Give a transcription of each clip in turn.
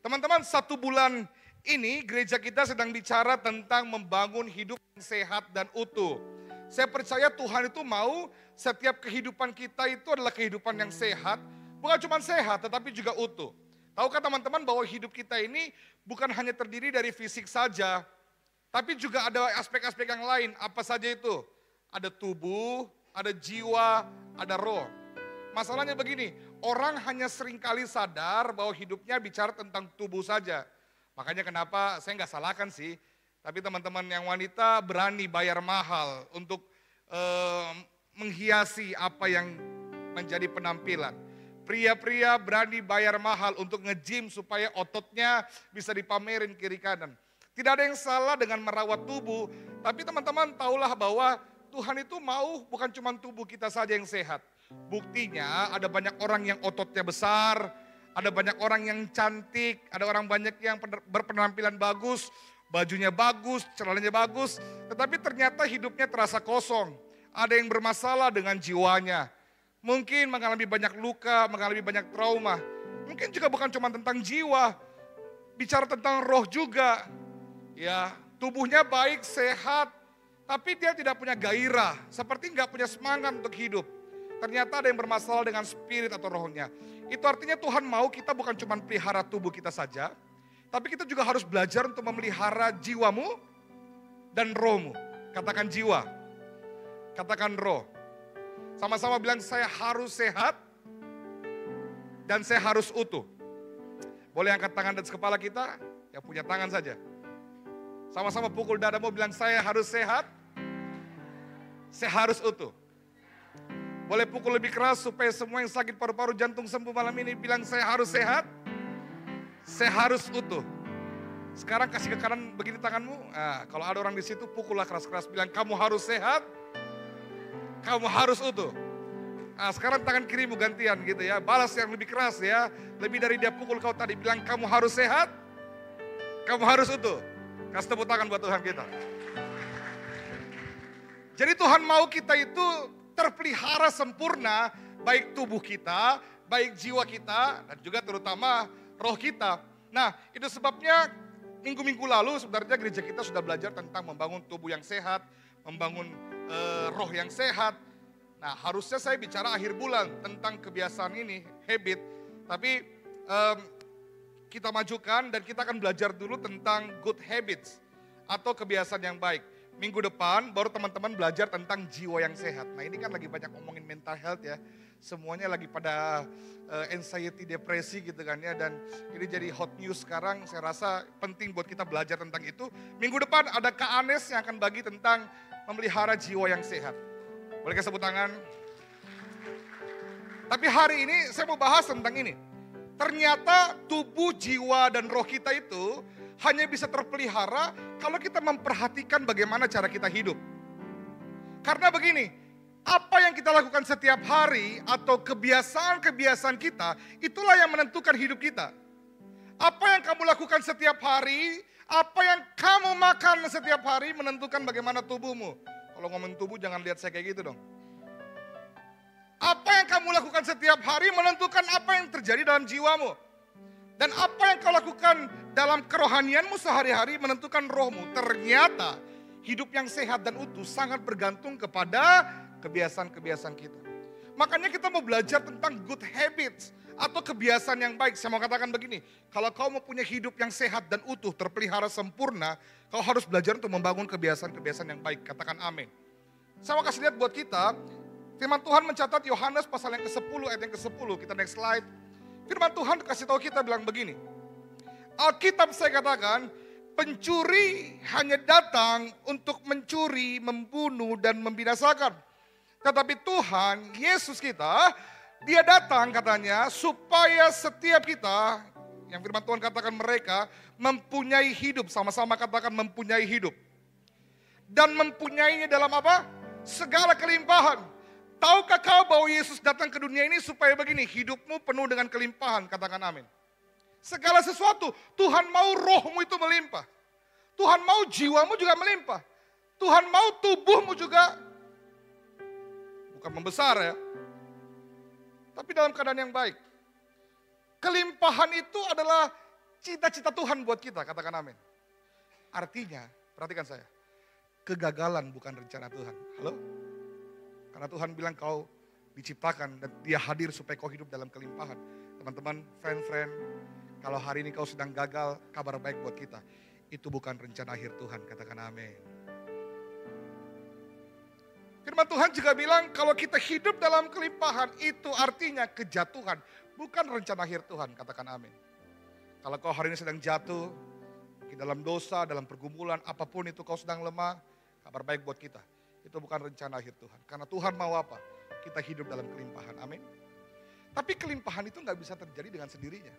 Teman-teman, 1 bulan ini gereja kita sedang bicara tentang membangun hidup yang sehat dan utuh. Saya percaya Tuhan itu mau setiap kehidupan kita itu adalah kehidupan yang sehat. Bukan cuma sehat, tetapi juga utuh. Tahukah teman-teman bahwa hidup kita ini bukan hanya terdiri dari fisik saja, tapi juga ada aspek-aspek yang lain. Apa saja itu? Ada tubuh, ada jiwa, ada roh. Masalahnya begini, orang hanya seringkali sadar bahwa hidupnya bicara tentang tubuh saja. Makanya kenapa saya nggak salahkan sih, tapi teman-teman yang wanita berani bayar mahal untuk menghiasi apa yang menjadi penampilan. Pria-pria berani bayar mahal untuk nge-gym supaya ototnya bisa dipamerin kiri kanan. Tidak ada yang salah dengan merawat tubuh, tapi teman-teman tahulah bahwa Tuhan itu mau bukan cuma tubuh kita saja yang sehat. Buktinya ada banyak orang yang ototnya besar, ada banyak orang yang cantik, ada orang banyak yang berpenampilan bagus, bajunya bagus, celananya bagus, tetapi ternyata hidupnya terasa kosong. Ada yang bermasalah dengan jiwanya. Mungkin mengalami banyak luka, mengalami banyak trauma. Mungkin juga bukan cuma tentang jiwa, bicara tentang roh juga. Ya, tubuhnya baik, sehat, tapi dia tidak punya gairah, seperti nggak punya semangat untuk hidup. Ternyata ada yang bermasalah dengan spirit atau rohnya. Itu artinya Tuhan mau kita bukan cuma pelihara tubuh kita saja, tapi kita juga harus belajar untuk memelihara jiwamu dan rohmu. Katakan jiwa, katakan roh. Sama-sama bilang saya harus sehat dan saya harus utuh. Boleh angkat tangan dan kepala kita, yang punya tangan saja. Sama-sama pukul dadamu bilang saya harus sehat, saya harus utuh. Boleh pukul lebih keras supaya semua yang sakit paru-paru jantung sembuh malam ini bilang saya harus sehat, saya harus utuh. Sekarang kasih ke kanan begini tanganmu. Nah, kalau ada orang di situ pukullah keras-keras bilang kamu harus sehat, kamu harus utuh. Nah, sekarang tangan kirimu gantian gitu ya. Balas yang lebih keras ya. Lebih dari dia pukul kau tadi bilang kamu harus sehat, kamu harus utuh. Kasih tepuk tangan buat Tuhan kita. Jadi Tuhan mau kita itu terpelihara sempurna, baik tubuh kita, baik jiwa kita, dan juga terutama roh kita. Nah, itu sebabnya minggu-minggu lalu sebenarnya gereja kita sudah belajar tentang membangun tubuh yang sehat, membangun roh yang sehat. Nah, harusnya saya bicara akhir bulan tentang kebiasaan ini, habit. Tapi kita majukan dan kita akan belajar dulu tentang good habits atau kebiasaan yang baik. Minggu depan baru teman-teman belajar tentang jiwa yang sehat. Nah ini kan lagi banyak ngomongin mental health ya. Semuanya lagi pada anxiety, depresi gitu kan ya. Dan ini jadi hot news sekarang. Saya rasa penting buat kita belajar tentang itu. Minggu depan ada Kak Anes yang akan bagi tentang memelihara jiwa yang sehat. Boleh kasih tepuk tangan? Tapi hari ini saya mau bahas tentang ini. Ternyata tubuh, jiwa, dan roh kita itu hanya bisa terpelihara kalau kita memperhatikan bagaimana cara kita hidup. Karena begini, apa yang kita lakukan setiap hari atau kebiasaan-kebiasaan kita, itulah yang menentukan hidup kita. Apa yang kamu lakukan setiap hari, apa yang kamu makan setiap hari menentukan bagaimana tubuhmu. Kalau ngomong tubuh jangan lihat saya kayak gitu dong. Apa yang kamu lakukan setiap hari menentukan apa yang terjadi dalam jiwamu. Dan apa yang kau lakukan dalam kerohanianmu sehari-hari menentukan rohmu. Ternyata hidup yang sehat dan utuh sangat bergantung kepada kebiasaan-kebiasaan kita. Makanya kita mau belajar tentang good habits atau kebiasaan yang baik. Saya mau katakan begini, kalau kau mau punya hidup yang sehat dan utuh, terpelihara sempurna, kau harus belajar untuk membangun kebiasaan-kebiasaan yang baik. Katakan amin. Saya mau kasih lihat buat kita, firman Tuhan mencatat Yohanes pasal yang ke-10 ayat yang ke-10. Kita next slide. Firman Tuhan kasih tahu kita bilang begini. Alkitab saya katakan, pencuri hanya datang untuk mencuri, membunuh, dan membinasakan. Tetapi Tuhan, Yesus kita, dia datang katanya supaya setiap kita, yang firman Tuhan katakan mereka, mempunyai hidup. Sama-sama katakan mempunyai hidup. Dan mempunyainya dalam apa? Segala kelimpahan. Tahukah kau bahwa Yesus datang ke dunia ini supaya begini, hidupmu penuh dengan kelimpahan, katakan amin. Segala sesuatu, Tuhan mau rohmu itu melimpah. Tuhan mau jiwamu juga melimpah. Tuhan mau tubuhmu juga, bukan membesar ya, tapi dalam keadaan yang baik. Kelimpahan itu adalah cita-cita Tuhan buat kita, katakan amin. Artinya, perhatikan saya, kegagalan bukan rencana Tuhan. Halo? Karena Tuhan bilang kau diciptakan dan dia hadir supaya kau hidup dalam kelimpahan. Teman-teman, friend, kalau hari ini kau sedang gagal, kabar baik buat kita. Itu bukan rencana akhir Tuhan, katakan amin. Firman Tuhan juga bilang kalau kita hidup dalam kelimpahan itu artinya kejatuhan. Bukan rencana akhir Tuhan, katakan amin. Kalau kau hari ini sedang jatuh, mungkin dalam dosa, dalam pergumulan, apapun itu kau sedang lemah, kabar baik buat kita. Itu bukan rencana akhir Tuhan. Karena Tuhan mau apa? Kita hidup dalam kelimpahan, amin. Tapi kelimpahan itu gak bisa terjadi dengan sendirinya.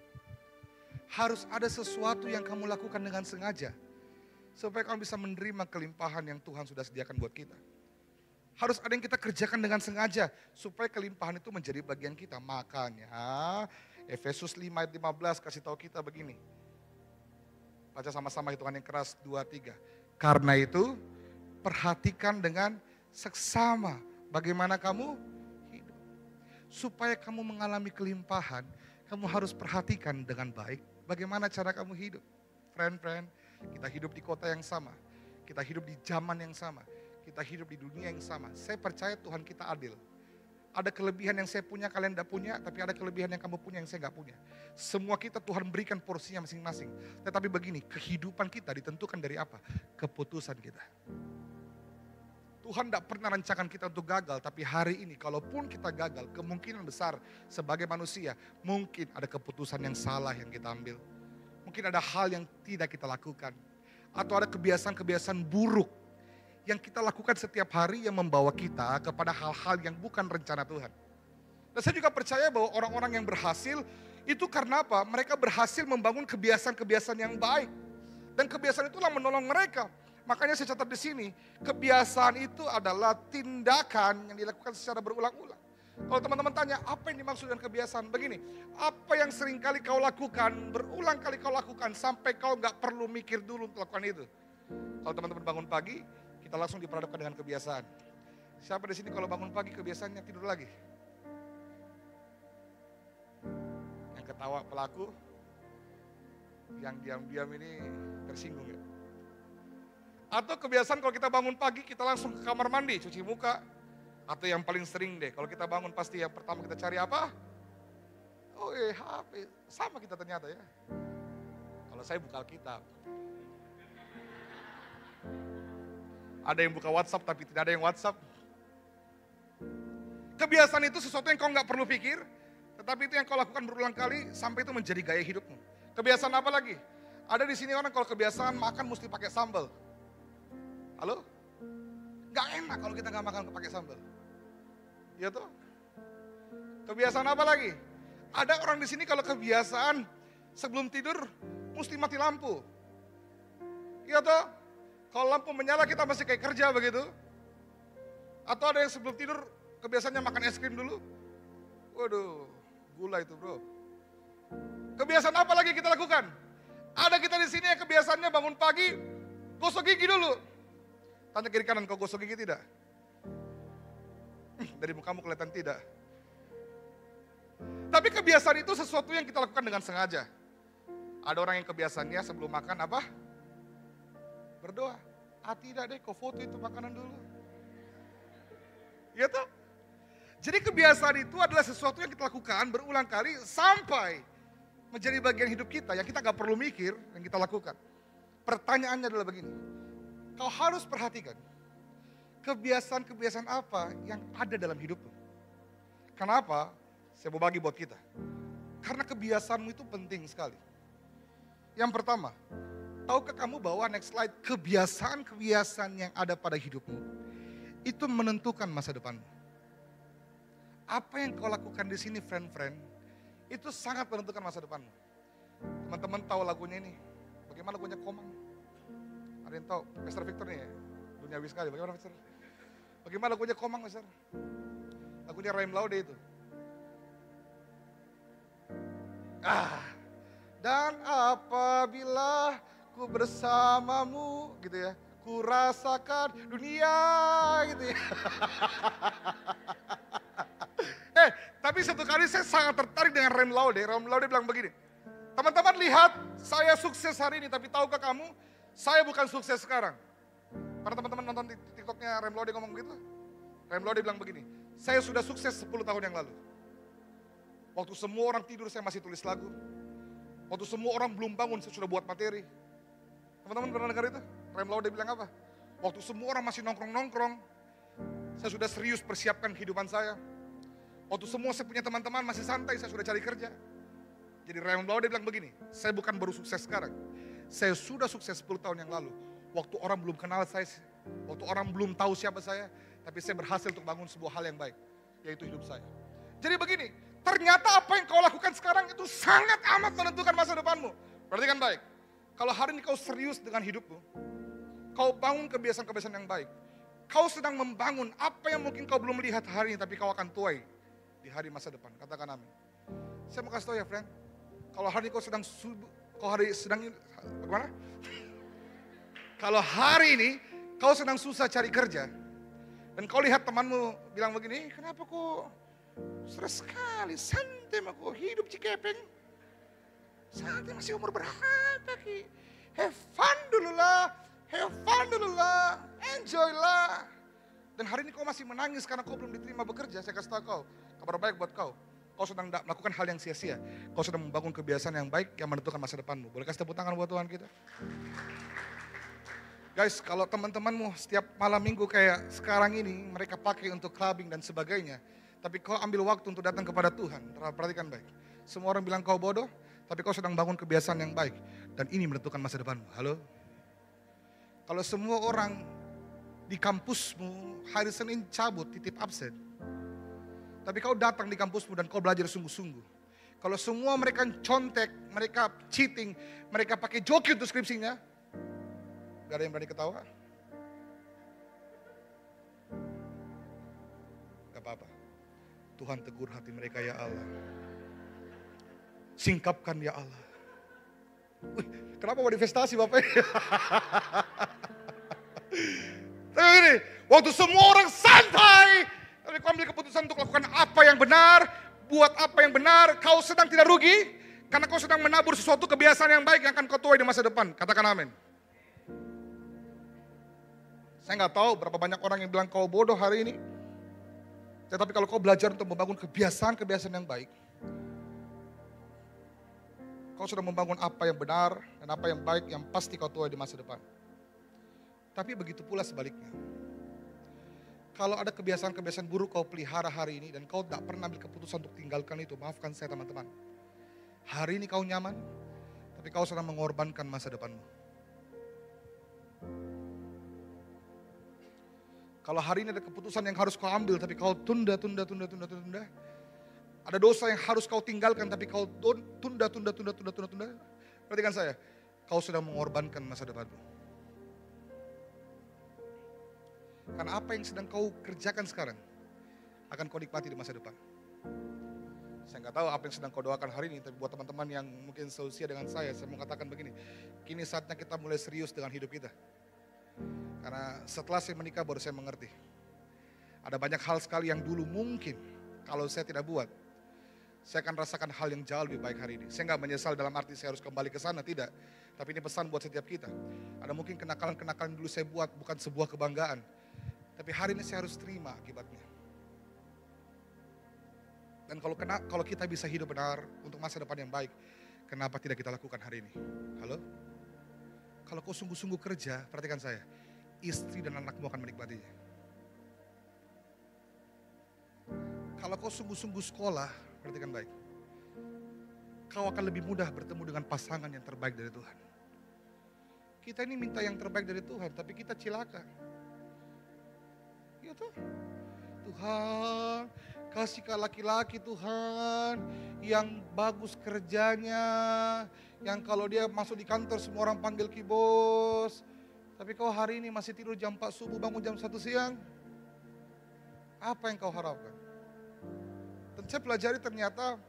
Harus ada sesuatu yang kamu lakukan dengan sengaja. Supaya kamu bisa menerima kelimpahan yang Tuhan sudah sediakan buat kita. Harus ada yang kita kerjakan dengan sengaja supaya kelimpahan itu menjadi bagian kita. Makanya Efesus 5 ayat 15 kasih tahu kita begini. Baca sama-sama hitungan yang keras 2, 3. Karena itu perhatikan dengan seksama bagaimana kamu hidup. Supaya kamu mengalami kelimpahan, kamu harus perhatikan dengan baik bagaimana cara kamu hidup. Friend, kita hidup di kota yang sama. Kita hidup di zaman yang sama. Kita hidup di dunia yang sama. Saya percaya Tuhan kita adil. Ada kelebihan yang saya punya, kalian tidak punya. Tapi ada kelebihan yang kamu punya, yang saya nggak punya. Semua kita Tuhan berikan porsinya masing-masing. Tetapi begini, kehidupan kita ditentukan dari apa? Keputusan kita. Tuhan tidak pernah rencanakan kita untuk gagal. Tapi hari ini, kalaupun kita gagal, kemungkinan besar sebagai manusia, mungkin ada keputusan yang salah yang kita ambil. Mungkin ada hal yang tidak kita lakukan. Atau ada kebiasaan-kebiasaan buruk yang kita lakukan setiap hari yang membawa kita kepada hal-hal yang bukan rencana Tuhan. Dan saya juga percaya bahwa orang-orang yang berhasil itu karena apa? Mereka berhasil membangun kebiasaan-kebiasaan yang baik. Dan kebiasaan itulah menolong mereka. Makanya saya catat di sini, kebiasaan itu adalah tindakan yang dilakukan secara berulang-ulang. Kalau teman-teman tanya, apa yang dimaksud dengan kebiasaan? Begini, apa yang sering kali kau lakukan, berulang kali kau lakukan, sampai kau gak perlu mikir dulu untuk lakukan itu. Kalau teman-teman bangun pagi, kita langsung diperhadapkan dengan kebiasaan. Siapa di sini kalau bangun pagi kebiasaannya tidur lagi? Yang ketawa pelaku, yang diam-diam ini tersinggung ya. Atau kebiasaan kalau kita bangun pagi kita langsung ke kamar mandi, cuci muka. Atau yang paling sering deh, kalau kita bangun pasti yang pertama kita cari apa? Oh HP, sama kita ternyata ya. Kalau saya buka Alkitab. Ada yang buka WhatsApp tapi tidak ada yang WhatsApp. Kebiasaan itu sesuatu yang kau nggak perlu pikir, tetapi itu yang kau lakukan berulang kali sampai itu menjadi gaya hidupmu. Kebiasaan apa lagi? Ada di sini orang kalau kebiasaan makan mesti pakai sambal. Halo? Nggak enak kalau kita nggak makan pakai sambal. Iya tuh. Kebiasaan apa lagi? Ada orang di sini kalau kebiasaan sebelum tidur mesti mati lampu. Iya tuh. Kalau lampu menyala kita masih kayak kerja begitu. Atau ada yang sebelum tidur kebiasaannya makan es krim dulu. Waduh, gula itu bro. Kebiasaan apa lagi kita lakukan? Ada kita di sini yang kebiasaannya bangun pagi, gosok gigi dulu. Tanya kiri kanan, kau gosok gigi tidak? Dari mukamu kelihatan tidak. Tapi kebiasaan itu sesuatu yang kita lakukan dengan sengaja. Ada orang yang kebiasaannya sebelum makan apa? Berdoa. Tidak deh, kau foto itu makanan dulu. Iya toh? Jadi kebiasaan itu adalah sesuatu yang kita lakukan berulang kali sampai menjadi bagian hidup kita yang kita gak perlu mikir, yang kita lakukan. Pertanyaannya adalah begini, kau harus perhatikan kebiasaan-kebiasaan apa yang ada dalam hidupmu. Kenapa? Saya mau bagi buat kita. Karena kebiasaanmu itu penting sekali. Yang pertama, tahukah kamu bahwa next slide, kebiasaan-kebiasaan yang ada pada hidupmu itu menentukan masa depanmu. Apa yang kau lakukan di sini, friend-friend, itu sangat menentukan masa depanmu. Teman-teman tahu lagunya ini, bagaimana lagunya Komang? Ada yang tahu? Pastor Victor nih ya, duniawi sekali. Bagaimana Pastor? Bagaimana lagunya Komang, Pastor? Lagunya Raim Laude itu. Dan apabila ku bersamamu gitu ya, ku rasakan dunia gitu ya. Tapi satu kali saya sangat tertarik dengan Raim Laude. Raim Laude bilang begini, Teman-teman lihat, saya sukses hari ini, tapi tahukah kamu, saya bukan sukses sekarang. Para teman-teman nonton TikToknya Rem Lode ngomong begitu? Rem Lode bilang begini, saya sudah sukses 10 tahun yang lalu. Waktu semua orang tidur saya masih tulis lagu. Waktu semua orang belum bangun saya sudah buat materi. Teman-teman pernah dengar itu? Rem Lode bilang apa? Waktu semua orang masih nongkrong-nongkrong, saya sudah serius persiapkan kehidupan saya. Waktu semua saya punya teman-teman masih santai, saya sudah cari kerja. Jadi Rem Lode bilang begini, saya bukan baru sukses sekarang. Saya sudah sukses 10 tahun yang lalu. Waktu orang belum kenal saya, waktu orang belum tahu siapa saya, tapi saya berhasil untuk bangun sebuah hal yang baik, yaitu hidup saya. Jadi begini, ternyata apa yang kau lakukan sekarang itu sangat amat menentukan masa depanmu. Perhatikan baik, kalau hari ini kau serius dengan hidupmu, kau bangun kebiasaan-kebiasaan yang baik, kau sedang membangun apa yang mungkin kau belum lihat hari ini, tapi kau akan tuai di hari masa depan. Katakan amin. Saya mau kasih tahu ya friend, kalau hari ini kau sedang bagaimana? Kalau hari ini kau sedang susah cari kerja, dan kau lihat temanmu bilang begini, kenapa kok stres sekali, santai mah kok hidup cikepeng. Santai masih umur berapa ki? Have fun dulu lah, enjoy lah. Dan hari ini kau masih menangis karena kau belum diterima bekerja, saya kasih tahu kau, kabar baik buat kau. Kau sedang melakukan hal yang sia-sia. Kau sedang membangun kebiasaan yang baik yang menentukan masa depanmu. Boleh kasih tepuk tangan buat Tuhan kita? Guys, kalau teman-temanmu setiap malam minggu kayak sekarang ini, mereka pakai untuk clubbing dan sebagainya. Tapi kau ambil waktu untuk datang kepada Tuhan. Perhatikan baik. Semua orang bilang kau bodoh, tapi kau sedang bangun kebiasaan yang baik. Dan ini menentukan masa depanmu. Halo? Kalau semua orang di kampusmu hari Senin cabut, titip absen. Tapi kau datang di kampusmu dan kau belajar sungguh-sungguh. Kalau semua mereka contek, mereka cheating, mereka pakai joki untuk skripsinya, gak ada yang berani ketawa. Gak apa-apa. Tuhan tegur hati mereka ya Allah. Singkapkan ya Allah. Wih, kenapa mau divestasi Bapak? Tapi ini, waktu semua orang santai, tapi kau ambil keputusan untuk lakukan apa yang benar, buat apa yang benar, kau sedang tidak rugi, karena kau sedang menabur sesuatu kebiasaan yang baik yang akan kau tuai di masa depan. Katakan amin. Saya nggak tahu berapa banyak orang yang bilang kau bodoh hari ini. Tetapi kalau kau belajar untuk membangun kebiasaan-kebiasaan yang baik, kau sudah membangun apa yang benar dan apa yang baik yang pasti kau tuai di masa depan. Tapi begitu pula sebaliknya. Kalau ada kebiasaan-kebiasaan buruk kau pelihara hari ini dan kau tak pernah ambil keputusan untuk tinggalkan itu, maafkan saya teman-teman. Hari ini kau nyaman, tapi kau sedang mengorbankan masa depanmu. Kalau hari ini ada keputusan yang harus kau ambil, tapi kau tunda. Ada dosa yang harus kau tinggalkan, tapi kau tunda. Perhatikan saya, kau sedang mengorbankan masa depanmu. Karena apa yang sedang kau kerjakan sekarang akan kau nikmati di masa depan. Saya nggak tahu apa yang sedang kau doakan hari ini, tapi buat teman-teman yang mungkin seusia dengan saya mau katakan begini, kini saatnya kita mulai serius dengan hidup kita. Karena setelah saya menikah baru saya mengerti. Ada banyak hal sekali yang dulu mungkin kalau saya tidak buat, saya akan rasakan hal yang jauh lebih baik hari ini. Saya nggak menyesal dalam arti saya harus kembali ke sana, tidak. Tapi ini pesan buat setiap kita. Ada mungkin kenakalan-kenakalan dulu saya buat bukan sebuah kebanggaan. Tapi hari ini saya harus terima akibatnya. Dan kalau kita bisa hidup benar untuk masa depan yang baik, kenapa tidak kita lakukan hari ini? Halo? Kalau kau sungguh-sungguh kerja, perhatikan saya, istri dan anakmu akan menikmatinya. Kalau kau sungguh-sungguh sekolah, perhatikan baik, kau akan lebih mudah bertemu dengan pasangan yang terbaik dari Tuhan. Kita ini minta yang terbaik dari Tuhan, tapi kita cilaka. Gitu. Tuhan, kasihkan laki-laki Tuhan yang bagus kerjanya, yang kalau dia masuk di kantor semua orang panggil ki bos. Tapi kau hari ini masih tidur jam 4 subuh, bangun jam 1 siang. Apa yang kau harapkan? Dan saya pelajari ternyata,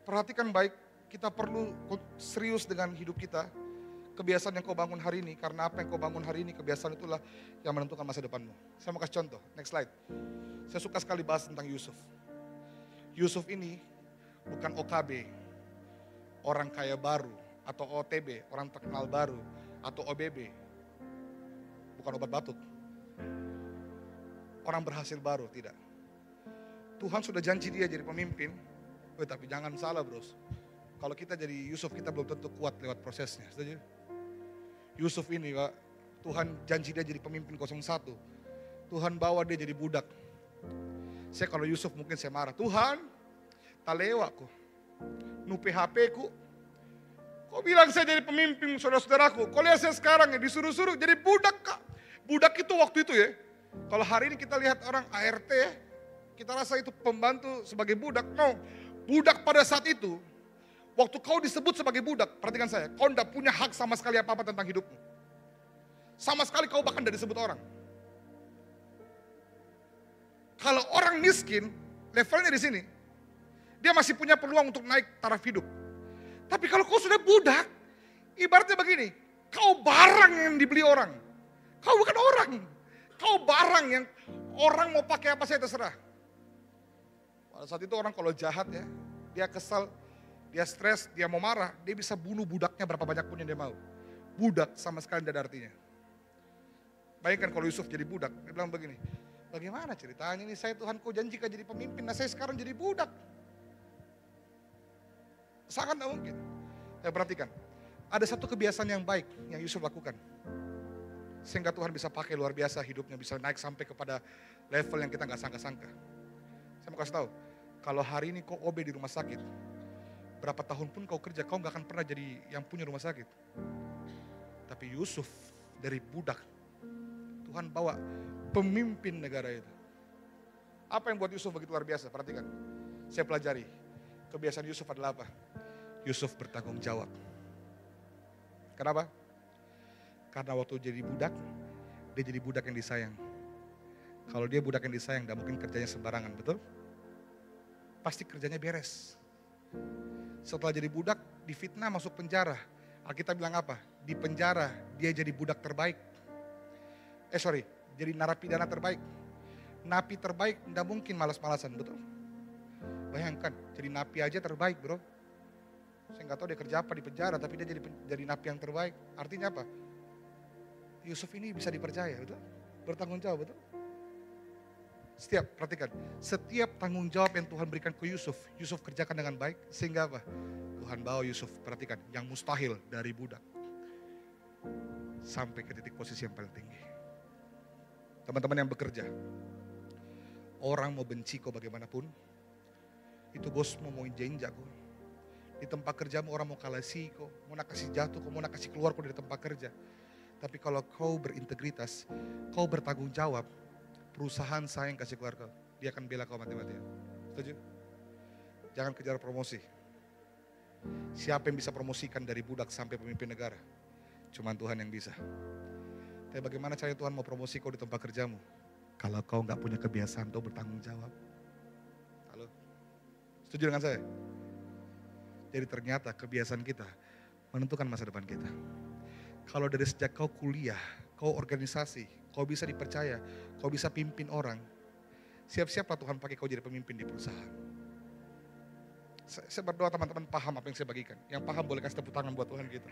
perhatikan baik, kita perlu serius dengan hidup kita. Kebiasaan yang kau bangun hari ini, karena apa yang kau bangun hari ini, kebiasaan itulah yang menentukan masa depanmu. Saya mau kasih contoh, next slide. Saya suka sekali bahas tentang Yusuf. Yusuf ini bukan OKB. orang kaya baru, atau OTB, orang terkenal baru, atau OBB. Bukan obat batuk. Orang berhasil baru, tidak. Tuhan sudah janji dia jadi pemimpin, tapi jangan salah bros. Kalau kita jadi Yusuf, kita belum tentu kuat lewat prosesnya, setuju? Yusuf ini Pak, Tuhan janji dia jadi pemimpin 01. Tuhan bawa dia jadi budak. Saya kalau Yusuf mungkin saya marah, Tuhan, talewaku, nu PHP ku, kau bilang saya jadi pemimpin saudara-saudaraku, kau lihat saya sekarang ya disuruh-suruh jadi budak kak. Budak itu waktu itu ya, kalau hari ini kita lihat orang ART ya, kita rasa itu pembantu sebagai budak. No, budak pada saat itu, waktu kau disebut sebagai budak, perhatikan saya, kau tidak punya hak sama sekali apa-apa tentang hidupmu. Sama sekali kau bahkan tidak disebut orang. Kalau orang miskin, levelnya di sini, dia masih punya peluang untuk naik taraf hidup. Tapi kalau kau sudah budak, ibaratnya begini, kau barang yang dibeli orang. Kau bukan orang, kau barang yang orang mau pakai apa saja terserah. Pada saat itu orang kalau jahat ya, dia kesal, dia stres, dia mau marah, dia bisa bunuh budaknya berapa banyak pun yang dia mau. Budak sama sekali tidak ada artinya. Bayangkan kalau Yusuf jadi budak, dia bilang begini, bagaimana ceritanya ini, saya Tuhan kau janjikan jadi pemimpin, nah saya sekarang jadi budak. Sangat tidak mungkin. Ya perhatikan, ada satu kebiasaan yang baik yang Yusuf lakukan. Sehingga Tuhan bisa pakai luar biasa hidupnya, bisa naik sampai kepada level yang kita nggak sangka-sangka. Saya mau kasih tahu, kalau hari ini kau OB di rumah sakit, berapa tahun pun kau kerja, kau nggak akan pernah jadi yang punya rumah sakit. Tapi Yusuf dari budak, Tuhan bawa pemimpin negara itu. Apa yang buat Yusuf begitu luar biasa? Perhatikan, saya pelajari. Kebiasaan Yusuf adalah apa? Yusuf bertanggung jawab. Kenapa? Karena waktu jadi budak, dia jadi budak yang disayang. Kalau dia budak yang disayang, gak mungkin kerjanya sembarangan, betul? Pasti kerjanya beres. Setelah jadi budak, difitnah masuk penjara. Alkitab bilang apa? Di penjara, dia jadi budak terbaik. Jadi narapidana terbaik. Napi terbaik, gak mungkin malas-malasan, betul? Bayangkan, jadi napi aja terbaik bro. Saya gak tahu dia kerja apa di penjara, tapi dia jadi napi yang terbaik. Artinya apa? Yusuf ini bisa dipercaya, betul? Bertanggung jawab, betul? Perhatikan, setiap tanggung jawab yang Tuhan berikan ke Yusuf, Yusuf kerjakan dengan baik, sehingga apa? Tuhan bawa Yusuf, perhatikan, yang mustahil dari budak, sampai ke titik posisi yang paling tinggi. Teman-teman yang bekerja, orang mau benci kau bagaimanapun, itu bosmu mau injak kau. Di tempat kerjamu orang mau kalasi kau, mau nak kasih jatuh kau, mau nak kasih keluar kau dari tempat kerja. Tapi kalau kau berintegritas, kau bertanggung jawab, perusahaan saya yang kasih keluar kau, dia akan bela kau mati-matian. Setuju? Jangan kejar promosi. Siapa yang bisa promosikan dari budak sampai pemimpin negara? Cuman Tuhan yang bisa. Tapi bagaimana caranya Tuhan mau promosi kau di tempat kerjamu? Kalau kau nggak punya kebiasaan untuk bertanggung jawab. Halo? Setuju dengan saya? Jadi ternyata kebiasaan kita menentukan masa depan kita. Kalau dari sejak kau kuliah, kau organisasi, kau bisa dipercaya, kau bisa pimpin orang, siap-siaplah Tuhan pakai kau jadi pemimpin di perusahaan. Saya berdoa teman-teman paham apa yang saya bagikan. Yang paham boleh kasih tepuk tangan buat Tuhan kita.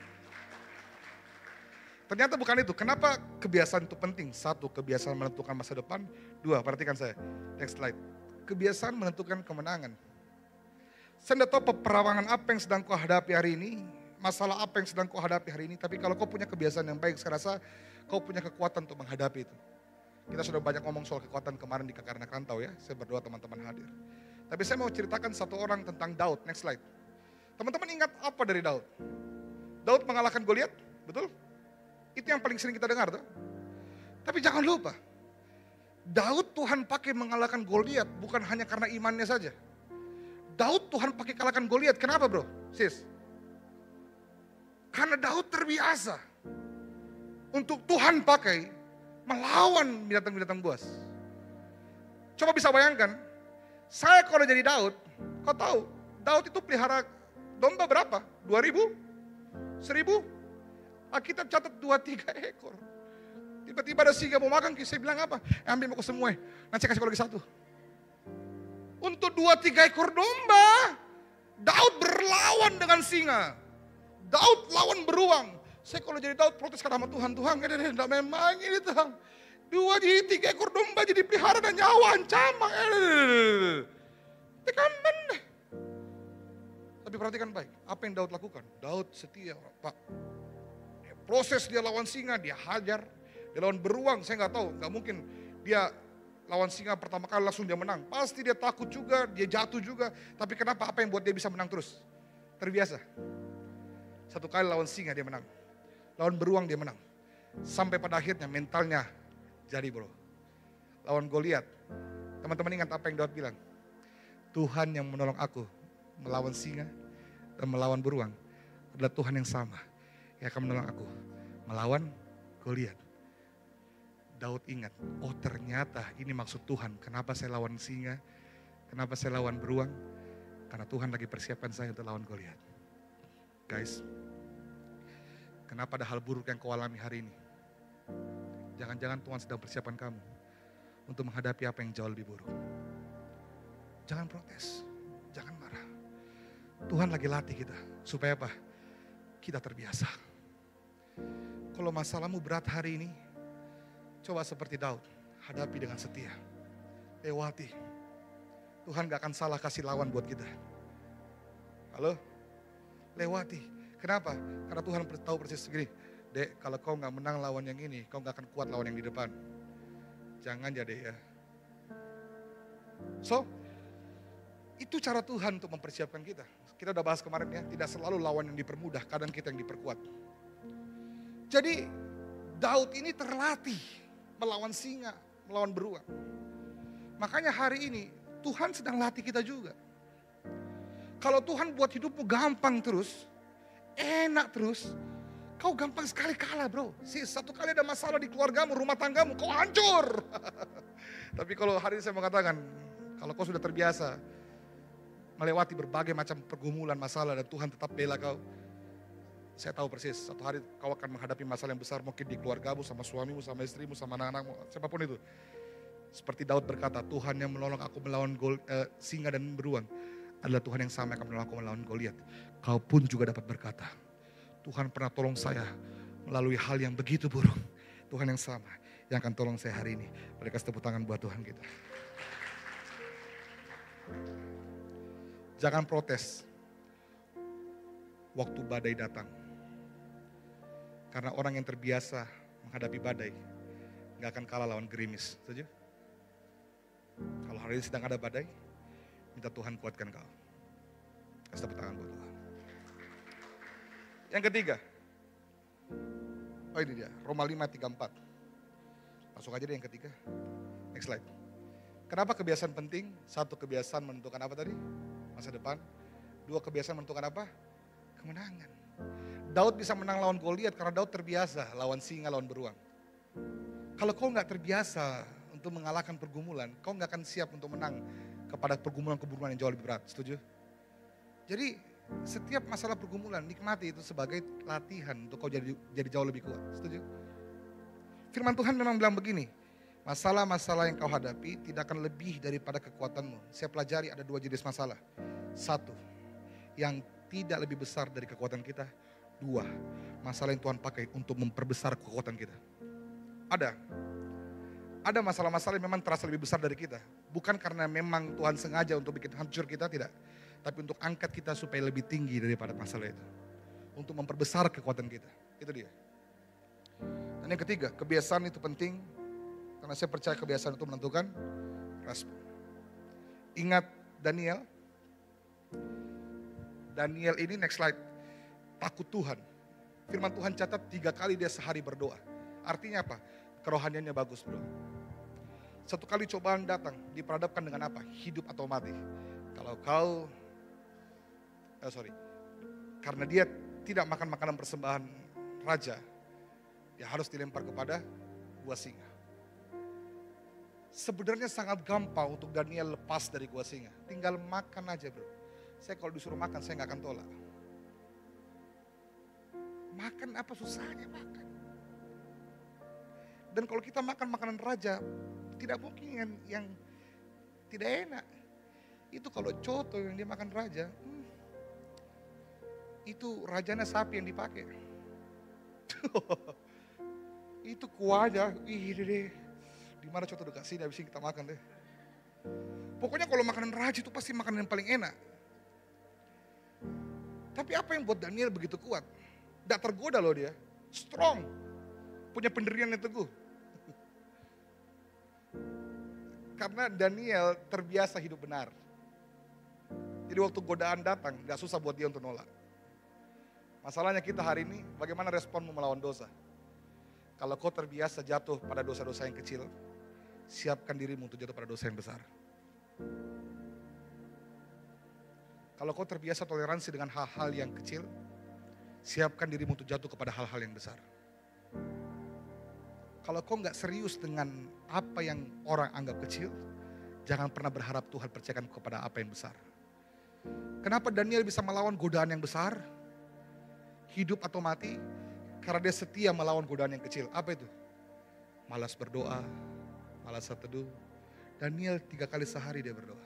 Ternyata bukan itu. Kenapa kebiasaan itu penting? Satu, kebiasaan menentukan masa depan. Dua, perhatikan saya. Next slide. Kebiasaan menentukan kemenangan. Saya tidak tahu peperawangan apa yang sedang kau hadapi hari ini. Masalah apa yang sedang kau hadapi hari ini. Tapi kalau kau punya kebiasaan yang baik, saya rasa kau punya kekuatan untuk menghadapi itu. Kita sudah banyak ngomong soal kekuatan kemarin di Karena Rantau ya. Saya berdoa teman-teman hadir. Tapi saya mau ceritakan satu orang tentang Daud. Next slide. Teman-teman ingat apa dari Daud? Daud mengalahkan Goliat, betul? Itu yang paling sering kita dengar tuh. Tapi jangan lupa, Daud Tuhan pakai mengalahkan Goliat bukan hanya karena imannya saja. Daud Tuhan pakai kalahkan Goliat. Kenapa bro? Sis. Karena Daud terbiasa untuk Tuhan pakai melawan binatang-binatang buas. Coba bisa bayangkan, saya kalau jadi Daud, kau tahu, Daud itu pelihara domba berapa? 2000? 1000? Alkitab catat 2-3 ekor. Tiba-tiba ada singa mau makan, saya bilang apa? Ambil mau semua, nanti saya kasih kau lagi satu. Untuk 2-3 ekor domba, Daud berlawan dengan singa. Daud lawan beruang. Saya kalau jadi Daud protes sama Tuhan, Tuhan enggak memang ini Tuhan. 3 ekor domba jadi pelihara dan nyawa ancaman. Tekan benar. Tapi perhatikan baik, apa yang Daud lakukan? Daud setia, Pak. Proses dia lawan singa, dia hajar. Dia lawan beruang, saya nggak tahu, nggak mungkin dia lawan singa pertama kali langsung dia menang. Pasti dia takut juga, dia jatuh juga. Tapi kenapa? Apa yang buat dia bisa menang terus? Terbiasa. Satu kali lawan singa dia menang. Lawan beruang dia menang. Sampai pada akhirnya mentalnya jadi bro. Lawan Goliat. Teman-teman ingat apa yang Daud bilang? Tuhan yang menolong aku melawan singa dan melawan beruang adalah Tuhan yang sama yang akan menolong aku melawan Goliat. Daud ingat, oh ternyata ini maksud Tuhan. Kenapa saya lawan singa? Kenapa saya lawan beruang? Karena Tuhan lagi persiapkan saya untuk lawan Goliat. Guys, kenapa ada hal buruk yang kau alami hari ini? Jangan-jangan Tuhan sedang persiapkan kamu untuk menghadapi apa yang jauh lebih buruk. Jangan protes, jangan marah. Tuhan lagi latih kita, supaya apa? Kita terbiasa. Kalau masalahmu berat hari ini, coba seperti Daud, hadapi dengan setia. Lewati. Tuhan gak akan salah kasih lawan buat kita. Halo? Lewati. Kenapa? Karena Tuhan tahu persis segini. Dek, kalau kau gak menang lawan yang ini, kau gak akan kuat lawan yang di depan. Jangan ya dek ya. So, itu cara Tuhan untuk mempersiapkan kita. Kita udah bahas kemarin ya, tidak selalu lawan yang dipermudah, kadang kita yang diperkuat. Jadi, Daud ini terlatih melawan singa, melawan beruang. Makanya hari ini Tuhan sedang latih kita juga. Kalau Tuhan buat hidupmu gampang terus, enak terus, kau gampang sekali kalah bro. Satu kali ada masalah di keluargamu, rumah tanggamu, kau hancur. Tapi kalau hari ini saya mau katakan, kalau kau sudah terbiasa melewati berbagai macam pergumulan masalah dan Tuhan tetap bela kau, saya tahu persis, satu hari kau akan menghadapi masalah yang besar mungkin di keluargamu, sama suamimu, sama istrimu, sama anak-anakmu, siapapun itu. Seperti Daud berkata, Tuhan yang menolong aku melawan singa dan beruang adalah Tuhan yang sama yang akan menolong aku melawan Goliat. Kau pun juga dapat berkata, Tuhan pernah tolong saya melalui hal yang begitu buruk. Tuhan yang sama yang akan tolong saya hari ini. Mari kasih tepuk tangan buat Tuhan kita. Jangan protes waktu badai datang. Karena orang yang terbiasa menghadapi badai gak akan kalah lawan gerimis. Setuju? Kalau hari ini sedang ada badai, minta Tuhan kuatkan kau. Kasih tepuk tangan buat Tuhan. Yang ketiga. Oh ini dia, Roma 5:34. Masuk aja deh yang ketiga. Next slide. Kenapa kebiasaan penting? 1, kebiasaan menentukan apa tadi? Masa depan. 2, kebiasaan menentukan apa? Kemenangan. Daud bisa menang lawan Goliat karena Daud terbiasa lawan singa, lawan beruang. Kalau kau gak terbiasa untuk mengalahkan pergumulan, kau gak akan siap untuk menang kepada pergumulan-pergumulan yang jauh lebih berat. Setuju? Jadi setiap masalah pergumulan nikmati itu sebagai latihan untuk kau jadi jauh lebih kuat. Setuju? Firman Tuhan memang bilang begini, masalah-masalah yang kau hadapi tidak akan lebih daripada kekuatanmu. Saya pelajari ada 2 jenis masalah. 1, yang tidak lebih besar dari kekuatan kita. 2, masalah yang Tuhan pakai untuk memperbesar kekuatan kita. Ada masalah-masalah yang memang terasa lebih besar dari kita. Bukan karena memang Tuhan sengaja untuk bikin hancur kita, tidak. Tapi untuk angkat kita supaya lebih tinggi daripada masalah itu. Untuk memperbesar kekuatan kita. Itu dia. Dan yang ketiga, kebiasaan itu penting. Karena saya percaya kebiasaan itu menentukan respon. Ingat Daniel. Daniel ini next slide. Takut Tuhan. Firman Tuhan catat 3 kali dia sehari berdoa. Artinya apa? Kerohaniannya bagus bro. 1 kali cobaan datang, diperhadapkan dengan apa? Hidup atau mati. Kalau kau, karena dia tidak makan makanan persembahan raja, dia harus dilempar kepada gua singa. Sebenarnya sangat gampang untuk Daniel lepas dari gua singa. Tinggal makan aja bro. Saya kalau disuruh makan, saya gak akan tolak. Makan apa susahnya makan. Dan kalau kita makan makanan raja, tidak mungkin yang tidak enak. Itu kalau coto yang dia makan raja, itu rajanya sapi yang dipakai. Itu kuahnya, ih deh. Di mana contoh dekat sini, habis ini kita makan deh. Pokoknya kalau makanan raja itu pasti makanan yang paling enak. Tapi apa yang buat Daniel begitu kuat? Tidak tergoda loh dia, strong, punya pendirian yang teguh. Karena Daniel terbiasa hidup benar. Jadi waktu godaan datang, gak susah buat dia untuk nolak. Masalahnya kita hari ini, bagaimana responmu melawan dosa? Kalau kau terbiasa jatuh pada dosa-dosa yang kecil, siapkan dirimu untuk jatuh pada dosa yang besar. Kalau kau terbiasa toleransi dengan hal-hal yang kecil, siapkan dirimu untuk jatuh kepada hal-hal yang besar. Kalau kau nggak serius dengan apa yang orang anggap kecil, jangan pernah berharap Tuhan percayakan kepada apa yang besar. Kenapa Daniel bisa melawan godaan yang besar? Hidup atau mati? Karena dia setia melawan godaan yang kecil. Apa itu? Malas berdoa, malas teduh. Daniel 3 kali sehari dia berdoa.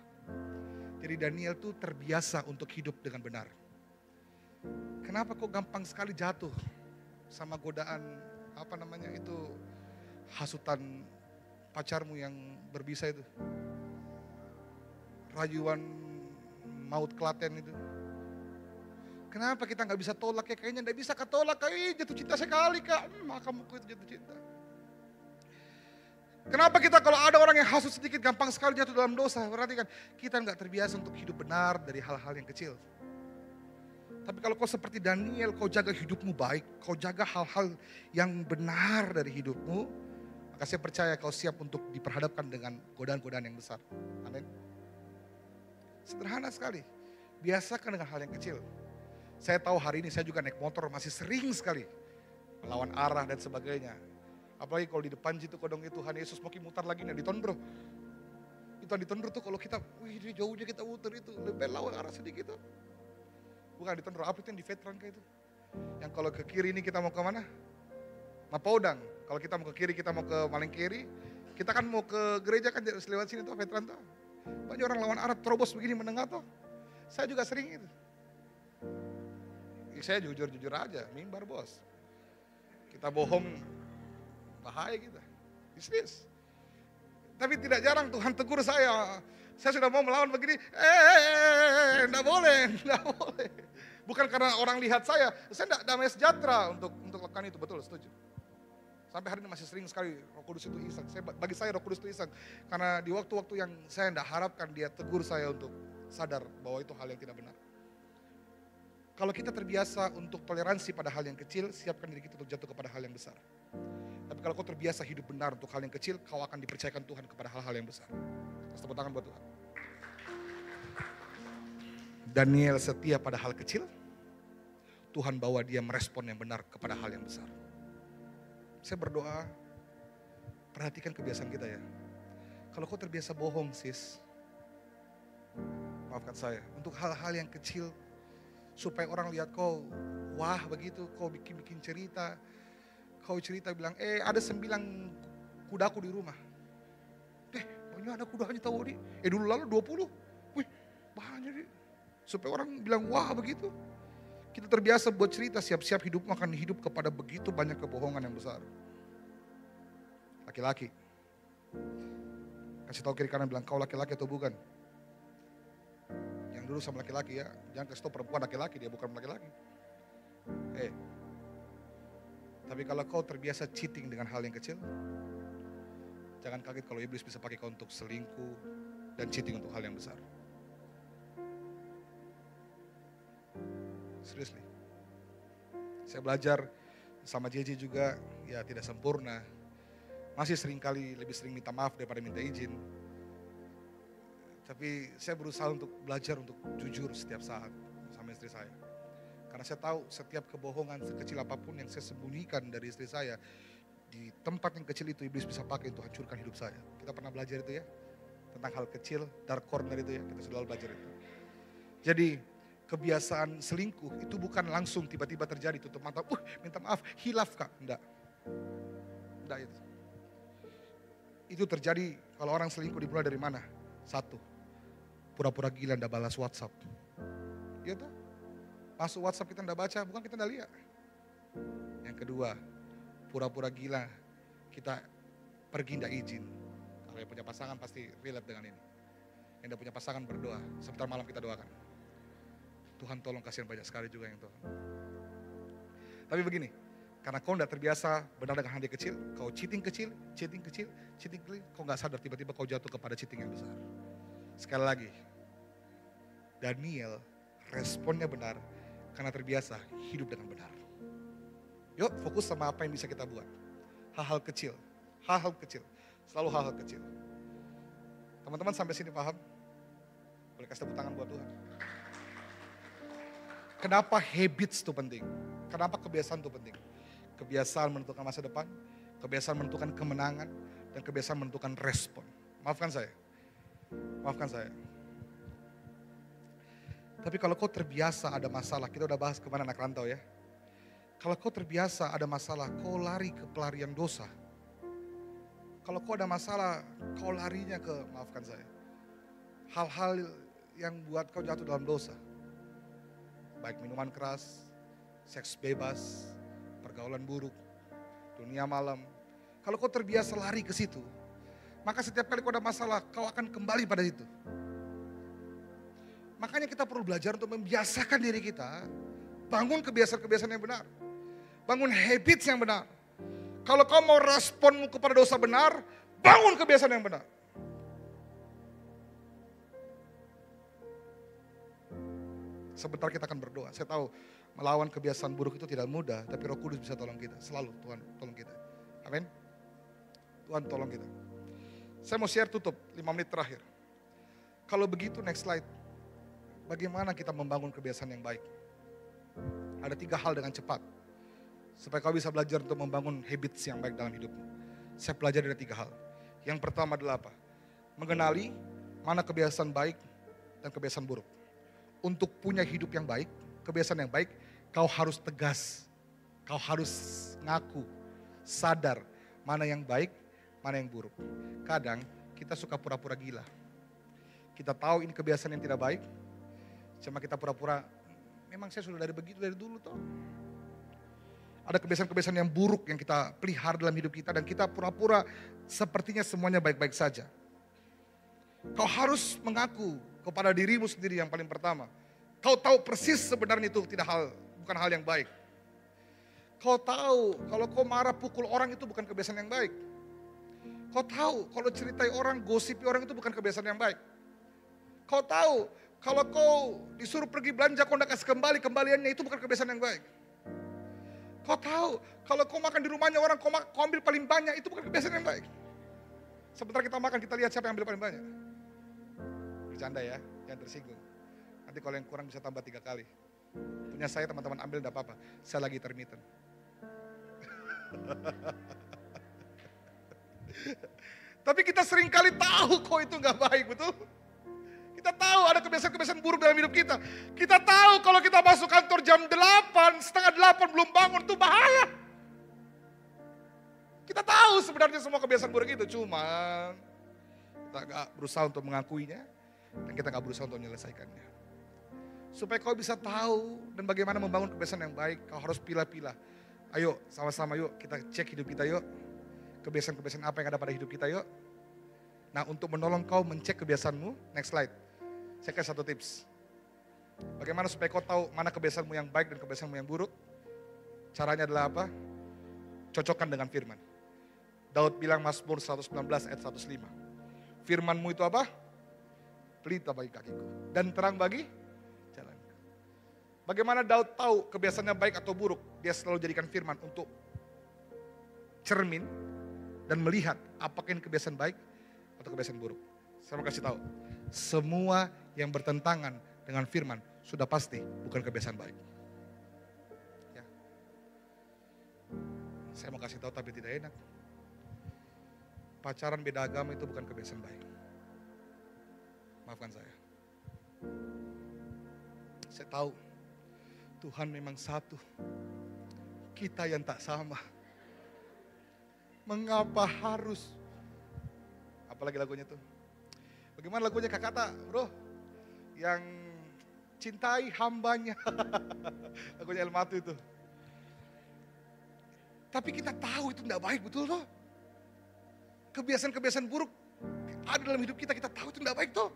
Jadi Daniel tuh terbiasa untuk hidup dengan benar. Kenapa kok gampang sekali jatuh sama godaan hasutan pacarmu yang berbisa itu, rayuan maut Klaten itu. Kenapa kita nggak bisa tolak ya? Kayaknya nggak bisa ketolak, kayak jatuh cinta sekali kak, makamuku itu jatuh cinta. Kenapa kita kalau ada orang yang hasut sedikit gampang sekali jatuh dalam dosa? Berarti kan kita nggak terbiasa untuk hidup benar dari hal-hal yang kecil. Tapi kalau kau seperti Daniel, kau jaga hidupmu baik, kau jaga hal-hal yang benar dari hidupmu, maka saya percaya kau siap untuk diperhadapkan dengan godaan-godaan yang besar. Amin. Sederhana sekali, biasakan dengan hal yang kecil. Saya tahu hari ini saya juga naik motor masih sering sekali melawan arah dan sebagainya. Apalagi kalau di depan situ kodong itu Tuhan Yesus mau mutar lagi nih ditondro. Itu ditondro tuh kalau kita, wih jauhnya kita muter itu, lebih lawan arah sedikit tuh. Bukan ditondro, apa itu yang di veteran kayak itu. Yang kalau ke kiri ini kita mau ke mana? Mapaudang. Kalau kita mau ke kiri kita mau ke Malengkeri. Kita kan mau ke gereja kan lewat sini tuh veteran tuh. Banyak orang lawan arah terobos begini menengah tuh. Saya juga sering itu. Saya jujur-jujur aja, mimbar bos. Kita bohong, bahaya kita. Bisnis. Tapi tidak jarang Tuhan tegur saya. Saya sudah mau melawan begini, enggak boleh. Bukan karena orang lihat saya enggak damai sejahtera untuk lakukan itu, betul, setuju. Sampai hari ini masih sering sekali Roh Kudus itu iseng. Bagi saya Roh Kudus itu iseng. Karena di waktu-waktu yang saya enggak harapkan dia tegur saya untuk sadar bahwa itu hal yang tidak benar. Kalau kita terbiasa untuk toleransi pada hal yang kecil, siapkan diri kita untuk jatuh kepada hal yang besar. Tapi kalau kau terbiasa hidup benar untuk hal yang kecil, kau akan dipercayakan Tuhan kepada hal-hal yang besar. Kasih tepuk tangan buat Tuhan. Daniel setia pada hal kecil, Tuhan bawa dia merespon yang benar kepada hal yang besar. Saya berdoa, perhatikan kebiasaan kita ya. Kalau kau terbiasa bohong sis, maafkan saya, untuk hal-hal yang kecil, supaya orang lihat kau, wah begitu, kau bikin cerita. Kau cerita bilang, ada 9 kudaku di rumah. Banyak ada kudanya tahu nih. Dulu lalu 20. Wih, banyak nih. Supaya orang bilang, wah begitu. Kita terbiasa buat cerita, siap-siap hidup akan hidup kepada begitu banyak kebohongan yang besar. Laki-laki. Kasih tahu kiri kanan bilang, kau laki-laki atau bukan? Yang dulu sama laki-laki ya, jangan kasih tahu perempuan laki-laki, dia bukan laki-laki. Tapi kalau kau terbiasa cheating dengan hal yang kecil, jangan kaget kalau iblis bisa pakai kau untuk selingkuh dan cheating untuk hal yang besar. Seriously. Saya belajar sama JJ juga, ya tidak sempurna. Masih lebih sering minta maaf daripada minta izin. Tapi saya berusaha untuk belajar untuk jujur setiap saat sama istri saya. Karena saya tahu setiap kebohongan sekecil apapun yang saya sembunyikan dari istri saya, di tempat yang kecil itu iblis bisa pakai untuk hancurkan hidup saya. Kita pernah belajar itu ya, tentang hal kecil, dark corner itu ya, kita sudah belajar itu. Jadi kebiasaan selingkuh itu bukan langsung tiba-tiba terjadi, tutup mata, minta maaf, hilaf kak, enggak itu. Itu terjadi kalau orang selingkuh dimulai dari mana? 1, pura-pura gila ndak balas WhatsApp. Iya tuh. Masuk WhatsApp kita enggak baca, bukan kita enggak lihat. Yang kedua, pura-pura gila, kita pergi enggak izin. Kalau yang punya pasangan pasti relate dengan ini. Yang enggak punya pasangan berdoa, sebentar malam kita doakan. Tuhan tolong, kasihan banyak sekali juga yang Tuhan. Tapi begini, karena kau enggak terbiasa benar dengan hadiah kecil, kau cheating kecil, kau enggak sadar tiba-tiba kau jatuh kepada cheating yang besar. Sekali lagi, Daniel responnya benar karena terbiasa hidup dengan benar. Yuk fokus sama apa yang bisa kita buat. Hal-hal kecil, selalu hal-hal kecil. Teman-teman sampai sini paham? Boleh kasih tepuk tangan buat Tuhan. Kenapa habits itu penting? Kenapa kebiasaan itu penting? Kebiasaan menentukan masa depan, kebiasaan menentukan kemenangan, dan kebiasaan menentukan respon. Maafkan saya. Tapi kalau kau terbiasa ada masalah, kita udah bahas kemana anak rantau ya. Kalau kau terbiasa ada masalah, kau lari ke pelarian dosa. Kalau kau ada masalah, kau larinya ke, maafkan saya, hal-hal yang buat kau jatuh dalam dosa. Baik minuman keras, seks bebas, pergaulan buruk, dunia malam. Kalau kau terbiasa lari ke situ, maka setiap kali kau ada masalah, kau akan kembali pada itu. Makanya kita perlu belajar untuk membiasakan diri kita, bangun kebiasaan-kebiasaan yang benar. Bangun habits yang benar. Kalau kau mau responmu kepada dosa benar, bangun kebiasaan yang benar. Sebentar kita akan berdoa. Saya tahu melawan kebiasaan buruk itu tidak mudah, tapi Roh Kudus bisa tolong kita. Selalu Tuhan tolong kita. Amin. Tuhan tolong kita. Saya mau share tutup 5 menit terakhir. Kalau begitu next slide. Bagaimana kita membangun kebiasaan yang baik? Ada 3 hal dengan cepat. Supaya kau bisa belajar untuk membangun habits yang baik dalam hidupmu. Saya pelajari dari 3 hal. Yang pertama adalah apa? Mengenali mana kebiasaan baik dan kebiasaan buruk. Untuk punya hidup yang baik, kebiasaan yang baik, kau harus tegas. Kau harus ngaku, sadar mana yang baik, mana yang buruk. Kadang kita suka pura-pura gila. Kita tahu ini kebiasaan yang tidak baik, cuma kita pura-pura, memang saya sudah dari dulu toh. Ada kebiasaan-kebiasaan yang buruk yang kita pelihara dalam hidup kita dan kita pura-pura sepertinya semuanya baik-baik saja. Kau harus mengaku kepada dirimu sendiri yang paling pertama. Kau tahu persis sebenarnya itu bukan hal yang baik. Kau tahu kalau kau marah pukul orang itu bukan kebiasaan yang baik. Kau tahu kalau ceritai orang, gosipi orang itu bukan kebiasaan yang baik. Kau tahu kalau kau disuruh pergi belanja, kau tidak kasih kembaliannya itu bukan kebiasaan yang baik. Kau tahu kalau kau makan di rumahnya orang, kau ambil paling banyak, itu bukan kebiasaan yang baik. Sebentar kita makan, kita lihat siapa yang ambil paling banyak. Bercanda ya, jangan tersinggung. Nanti kalau yang kurang bisa tambah 3 kali. Punya saya teman-teman ambil tidak apa-apa, saya lagi intermittent. Tapi kita seringkali tahu kok itu nggak baik, betul? Kita tahu ada kebiasaan-kebiasaan buruk dalam hidup kita. Kita tahu kalau kita masuk kantor jam 8, setengah 8 belum bangun, itu bahaya. Kita tahu sebenarnya semua kebiasaan buruk itu, cuma kita nggak berusaha untuk mengakuinya dan kita nggak berusaha untuk menyelesaikannya. Supaya kau bisa tahu dan bagaimana membangun kebiasaan yang baik, kau harus pilah-pilah. Ayo sama-sama yuk kita cek hidup kita yuk. Kebiasaan-kebiasaan apa yang ada pada hidup kita yuk. Nah untuk menolong kau mencek kebiasaanmu, next slide. Saya kasih 1 tips. Bagaimana supaya kau tahu mana kebiasaanmu yang baik dan kebiasaanmu yang buruk. Caranya adalah apa? Cocokkan dengan firman. Daud bilang Mazmur 119 ayat 105. Firmanmu itu apa? Pelita bagi kakiku dan terang bagi jalanku. Bagaimana Daud tahu kebiasaannya baik atau buruk? Dia selalu jadikan firman untuk cermin dan melihat apakah ini kebiasaan baik atau kebiasaan buruk. Saya mau kasih tahu, semua yang bertentangan dengan firman sudah pasti bukan kebiasaan baik. Ya. Saya mau kasih tahu tapi tidak enak. Pacaran beda agama itu bukan kebiasaan baik. Maafkan saya. Saya tahu Tuhan memang satu. Kita yang tak sama. Mengapa harus? Apalagi lagunya tuh. Bagaimana lagunya Kak Kata, bro? Yang cintai hambanya. Lagunya El Matu itu. Tapi kita tahu itu tidak baik, betul toh? Kebiasaan-kebiasaan buruk ada dalam hidup kita, kita tahu itu tidak baik toh.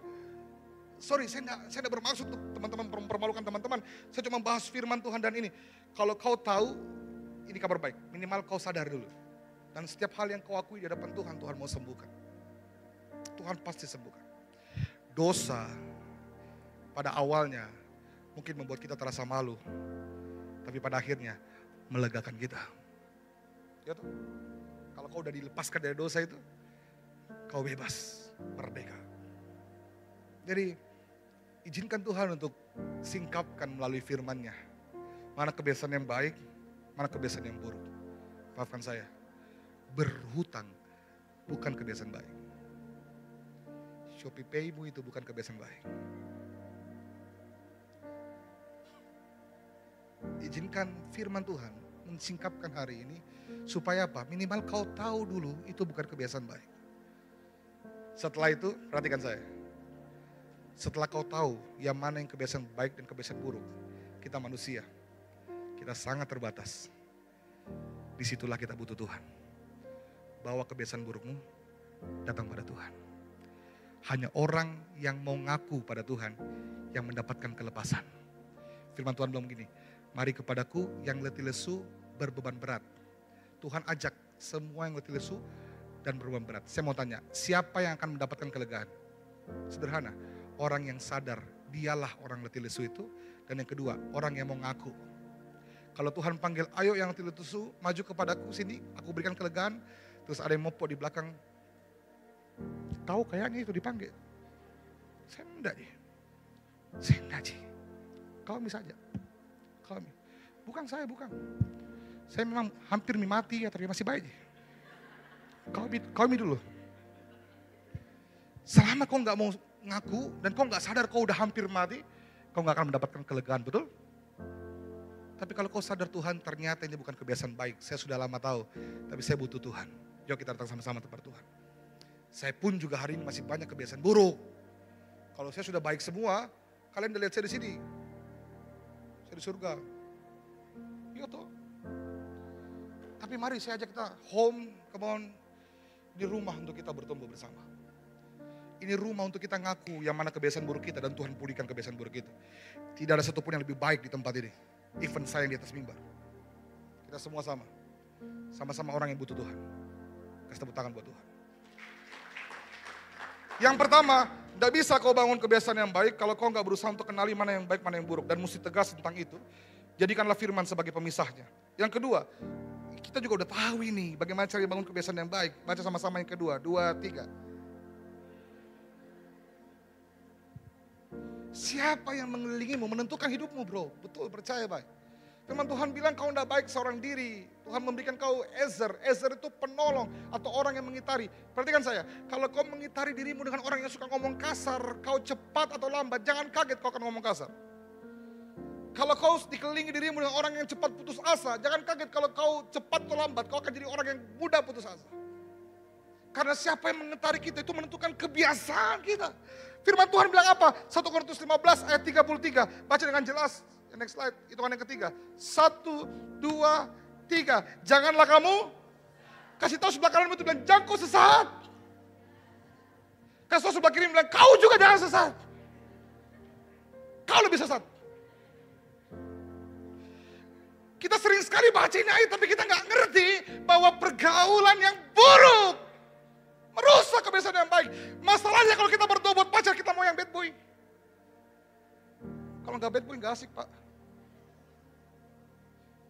Sorry, saya tidak bermaksud untuk teman-teman mempermalukan teman-teman. Saya cuma bahas firman Tuhan dan ini. Kalau kau tahu, ini kabar baik. Minimal kau sadar dulu. Dan setiap hal yang kau akui di hadapan Tuhan, Tuhan mau sembuhkan. Tuhan pasti sembuhkan. Dosa pada awalnya mungkin membuat kita terasa malu. Tapi pada akhirnya melegakan kita. Ya toh? Kalau kau udah dilepaskan dari dosa itu, kau bebas, merdeka. Jadi izinkan Tuhan untuk singkapkan melalui firman-Nya. Mana kebiasaan yang baik, mana kebiasaan yang buruk. Maafkan saya, berhutang bukan kebiasaan baik. Shopee Pay-mu itu bukan kebiasaan baik. Izinkan firman Tuhan mensingkapkan hari ini, supaya apa? Minimal kau tahu dulu itu bukan kebiasaan baik. Setelah itu, perhatikan saya. Setelah kau tahu yang mana yang kebiasaan baik dan kebiasaan buruk, kita manusia, kita sangat terbatas. Disitulah kita butuh Tuhan. Bawa kebiasaan burukmu datang pada Tuhan. Hanya orang yang mau ngaku pada Tuhan yang mendapatkan kelepasan. Firman Tuhan bilang begini, mari kepadaku yang letih lesu berbeban berat. Tuhan ajak semua yang letih lesu dan berbeban berat. Saya mau tanya, siapa yang akan mendapatkan kelegaan? Sederhana. Orang yang sadar, dialah orang letih lesu itu. Dan yang kedua, orang yang mau ngaku. Kalau Tuhan panggil, ayo yang letih lesu, maju kepadaku sini, aku berikan kelegaan. Terus ada yang mopok di belakang. Tahu kayaknya itu dipanggil. Saya enggak deh. Saya enggak sih. Kau saja. Kami. Bukan saya, bukan. Saya memang hampir mati ya, tapi masih baik. Kau dulu. Selama kau enggak mau ngaku dan kau nggak sadar kau udah hampir mati, kau nggak akan mendapatkan kelegaan, betul? Tapi kalau kau sadar Tuhan, ternyata ini bukan kebiasaan baik. Saya sudah lama tahu, tapi saya butuh Tuhan. Yuk kita datang sama-sama kepada Tuhan. Saya pun juga hari ini masih banyak kebiasaan buruk. Kalau saya sudah baik semua, kalian udah lihat saya di sini. Saya di surga. Iya toh. Tapi mari saya ajak kita home, come on, di rumah untuk kita bertumbuh bersama. Ini rumah untuk kita ngaku yang mana kebiasaan buruk kita dan Tuhan pulihkan kebiasaan buruk kita. Tidak ada satupun yang lebih baik di tempat ini. Even saya yang di atas mimbar. Kita semua sama. Sama-sama orang yang butuh Tuhan. Kasih tepuk tangan buat Tuhan. Yang pertama, tidak bisa kau bangun kebiasaan yang baik kalau kau nggak berusaha untuk kenali mana yang baik, mana yang buruk. Dan mesti tegas tentang itu. Jadikanlah firman sebagai pemisahnya. Yang kedua, kita juga udah tahu ini bagaimana cara bangun kebiasaan yang baik. Baca sama-sama yang kedua, 2, 3. Siapa yang mengelilingimu menentukan hidupmu, bro. Betul, percaya baik. Firman Tuhan bilang kau tidak baik seorang diri. Tuhan memberikan kau Ezer. Ezer itu penolong atau orang yang mengitari. Perhatikan saya, kalau kau mengitari dirimu dengan orang yang suka ngomong kasar, kau cepat atau lambat, jangan kaget kau akan ngomong kasar. Kalau kau dikelilingi dirimu dengan orang yang cepat putus asa, jangan kaget kalau kau cepat atau lambat, kau akan jadi orang yang mudah putus asa. Karena siapa yang mengitari kita itu menentukan kebiasaan kita. Firman Tuhan bilang apa? 1 Korintus 15 ayat 33. Baca dengan jelas. Next slide, hitungan yang ketiga. 1, 2, 3. Janganlah kamu, kasih tahu sebelah kanan itu bilang, jangan kau sesat. Kasih tahu sebelah kiri bilang, kau juga jangan sesat. Kau lebih sesat. Kita sering sekali baca ini ayat, tapi kita nggak ngerti bahwa pergaulan yang buruk merusak kebiasaan yang baik. Masalahnya kalau kita berdoa buat pacar, kita mau yang bad boy. Kalau nggak bad boy nggak asik, Pak.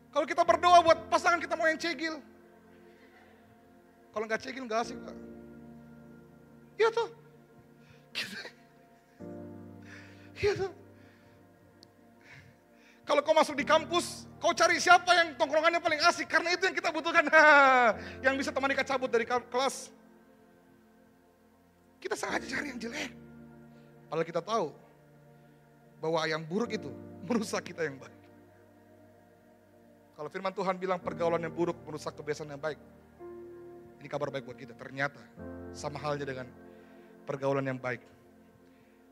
Kalau kita berdoa buat pasangan, kita mau yang cegil. Kalau nggak cegil nggak asik, Pak. Iya tuh. Iya tuh. Kalau kau masuk di kampus, kau cari siapa yang tongkrongannya paling asik. Karena itu yang kita butuhkan. Yang bisa temani kita cabut dari kelas. Kita sengaja cari yang jelek. Padahal kita tahu bahwa yang buruk itu merusak kita yang baik. Kalau firman Tuhan bilang pergaulan yang buruk merusak kebiasaan yang baik. Ini kabar baik buat kita. Ternyata sama halnya dengan pergaulan yang baik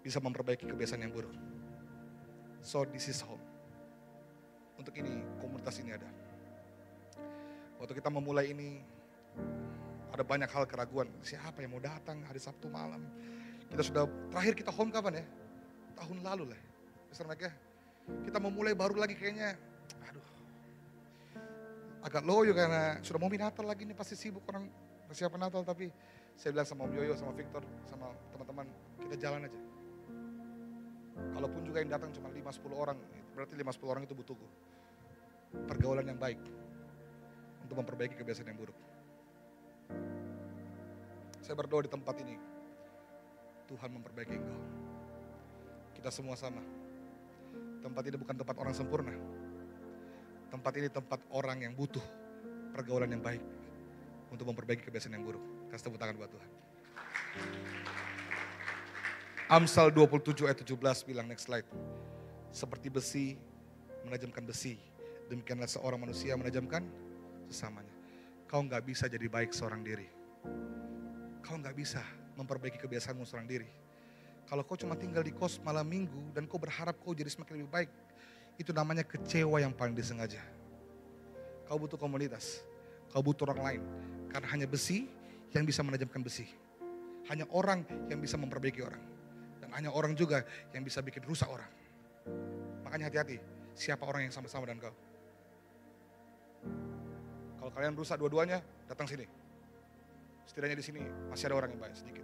bisa memperbaiki kebiasaan yang buruk. So this is home. Untuk ini, komunitas ini ada. Waktu kita memulai ini, ada banyak hal keraguan. Siapa yang mau datang hari Sabtu malam? Kita sudah, terakhir kita home kapan ya? Tahun lalu lah. Mister Mike ya. Kita memulai baru lagi kayaknya, agak loyo karena sudah mau Natal lagi nih, pasti sibuk orang persiapan Natal. Tapi saya bilang sama Om Yoyo, sama Victor, sama teman-teman, kita jalan aja. Kalaupun juga yang datang cuma 5-10 orang, berarti 5-10 orang itu butuh pergaulan yang baik untuk memperbaiki kebiasaan yang buruk. Saya berdoa di tempat ini, Tuhan memperbaiki engkau. Kita semua sama. Tempat ini bukan tempat orang sempurna. Tempat ini tempat orang yang butuh pergaulan yang baik untuk memperbaiki kebiasaan yang buruk. Kasih tepuk tangan buat Tuhan. Amsal 27 ayat 17 bilang, next slide. Seperti besi menajamkan besi, demikianlah seorang manusia menajamkan sesamanya. Kau gak bisa jadi baik seorang diri. Kau gak bisa memperbaiki kebiasaanmu seorang diri. Kalau kau cuma tinggal di kos malam minggu dan kau berharap kau jadi semakin lebih baik, itu namanya kecewa yang paling disengaja. Kau butuh komunitas, kau butuh orang lain. Karena hanya besi yang bisa menajamkan besi. Hanya orang yang bisa memperbaiki orang. Dan hanya orang juga yang bisa bikin rusak orang. Makanya hati-hati, siapa orang yang sama-sama dengan kau. Kalau kalian rusak dua-duanya, datang sini. Setidaknya di sini masih ada orang yang baik sedikit.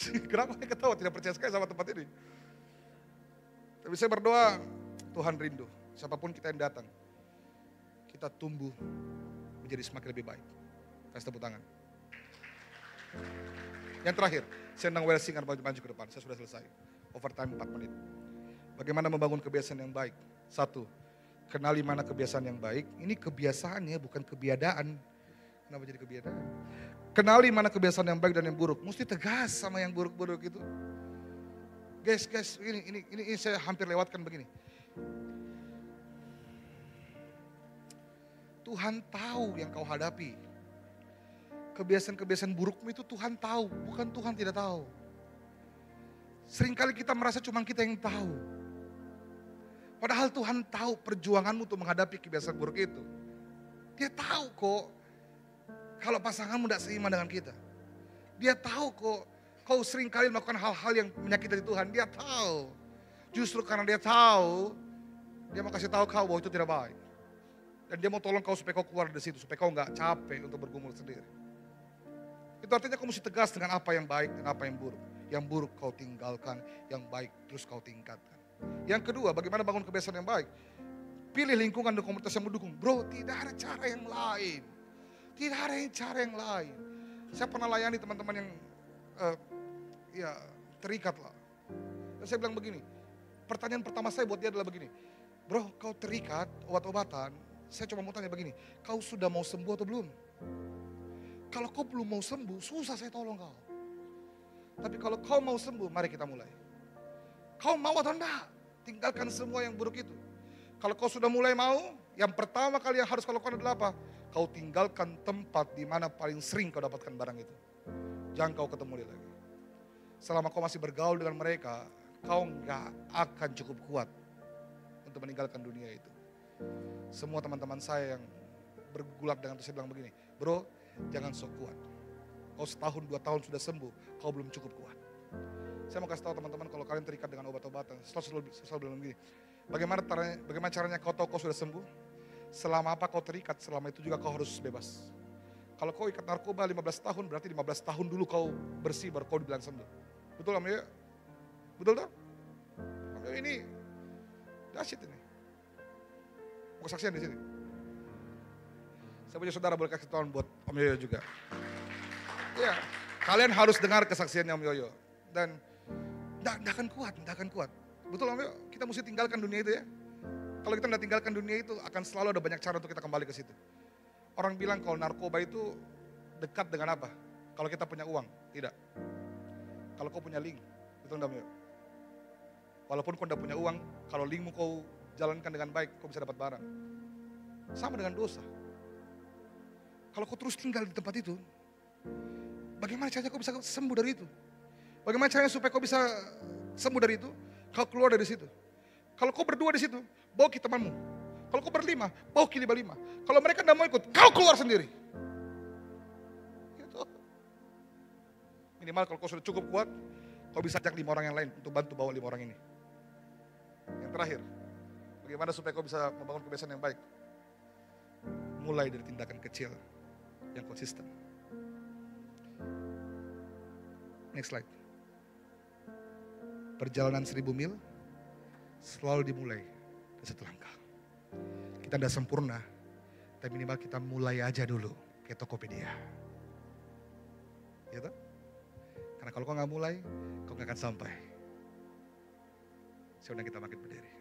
Kenapa saya ketawa tidak percaya sekali sama tempat ini? Tapi saya berdoa, Tuhan rindu, siapapun kita yang datang, kita tumbuh menjadi semakin lebih baik. Kasih tepuk tangan. Yang terakhir, saya sedang well singer maju ke depan, saya sudah selesai. Overtime 4 menit. Bagaimana membangun kebiasaan yang baik? 1, kenali mana kebiasaan yang baik. Ini kebiasaannya bukan kebiadaan. Kenapa jadi kebiadaan? Kenali mana kebiasaan yang baik dan yang buruk. Mesti tegas sama yang buruk-buruk itu. Guys, ini saya hampir lewatkan begini. Tuhan tahu yang kau hadapi. Kebiasaan-kebiasaan burukmu itu Tuhan tahu, bukan Tuhan tidak tahu. Seringkali kita merasa cuma kita yang tahu. Padahal Tuhan tahu perjuanganmu untuk menghadapi kebiasaan buruk itu. Dia tahu kok kalau pasanganmu tidak seiman dengan kita. Dia tahu kok kau seringkali melakukan hal-hal yang menyakiti Tuhan. Dia tahu. Justru karena dia tahu, dia mau kasih tahu kau bahwa itu tidak baik. Dan dia mau tolong kau supaya kau keluar dari situ, supaya kau nggak capek untuk bergumul sendiri. Itu artinya kau mesti tegas dengan apa yang baik dan apa yang buruk. Yang buruk kau tinggalkan, yang baik terus kau tingkatkan. Yang kedua, bagaimana bangun kebiasaan yang baik? Pilih lingkungan dan komunitas yang mendukung. Bro, tidak ada cara yang lain. Tidak ada cara yang lain. Saya pernah layani teman-teman yang terikat lah. Dan saya bilang begini, pertanyaan pertama saya buat dia adalah begini. Bro, kau terikat obat-obatan, saya cuma mau tanya begini, kau sudah mau sembuh atau belum? Kalau kau belum mau sembuh, susah saya tolong kau. Tapi kalau kau mau sembuh, mari kita mulai. Kau mau atau enggak? Tinggalkan semua yang buruk itu. Kalau kau sudah mulai mau, yang pertama kali yang harus kau lakukan adalah apa? Kau tinggalkan tempat di mana paling sering kau dapatkan barang itu. Jangan kau ketemu dia lagi. Selama kau masih bergaul dengan mereka, kau enggak akan cukup kuat untuk meninggalkan dunia itu. Semua teman-teman saya yang bergulat dengan itu, saya bilang begini, bro, jangan sok kuat. Kau setahun, 2 tahun sudah sembuh, kau belum cukup kuat. Saya mau kasih tahu teman-teman, kalau kalian terikat dengan obat-obatan, selalu bilang begini, bagaimana caranya kau tahu kau sudah sembuh? Selama apa kau terikat, selama itu juga kau harus bebas. Kalau kau ikat narkoba 15 tahun, berarti 15 tahun dulu kau bersih, baru kau dibilang sembuh. Betul Om Yoyo? Betul tak? Om Yoyo ini, dahsyat ini. Mau kesaksian di sini. Saya punya saudara boleh kasih tahun buat Om Yoyo juga. Ya, kalian harus dengar kesaksiannya Om Yoyo. Dan tidak akan kuat. Betul Om Yoyo, kita mesti tinggalkan dunia itu ya. Kalau kita tidak tinggalkan dunia itu, akan selalu ada banyak cara untuk kita kembali ke situ. Orang bilang kalau narkoba itu dekat dengan apa? Kalau kita punya uang, tidak. Kalau kau punya link, betul Om Yoyo? Walaupun kau tidak punya uang, kalau linkmu kau jalankan dengan baik, kau bisa dapat barang. Sama dengan dosa. Kalau kau terus tinggal di tempat itu, bagaimana caranya kau bisa sembuh dari itu? Bagaimana caranya supaya kau bisa Sembuh dari itu, kau keluar dari situ. Kalau kau berdua di situ, bawa ke temanmu. Kalau kau berlima, bawa ke lima. Kalau mereka tidak mau ikut, kau keluar sendiri. Gitu. Minimal kalau kau sudah cukup kuat, kau bisa ajak 5 orang yang lain untuk bantu bawa 5 orang ini. Yang terakhir, bagaimana supaya kau bisa membangun kebiasaan yang baik? Mulai dari tindakan kecil yang konsisten. Next slide. Perjalanan 1000 mil selalu dimulai dari 1 langkah. Kita tidak sempurna, tapi minimal kita mulai aja dulu kayak Tokopedia. Gitu? Karena kalau kau nggak mulai, kau nggak akan sampai. Sekarang kita makin berdiri.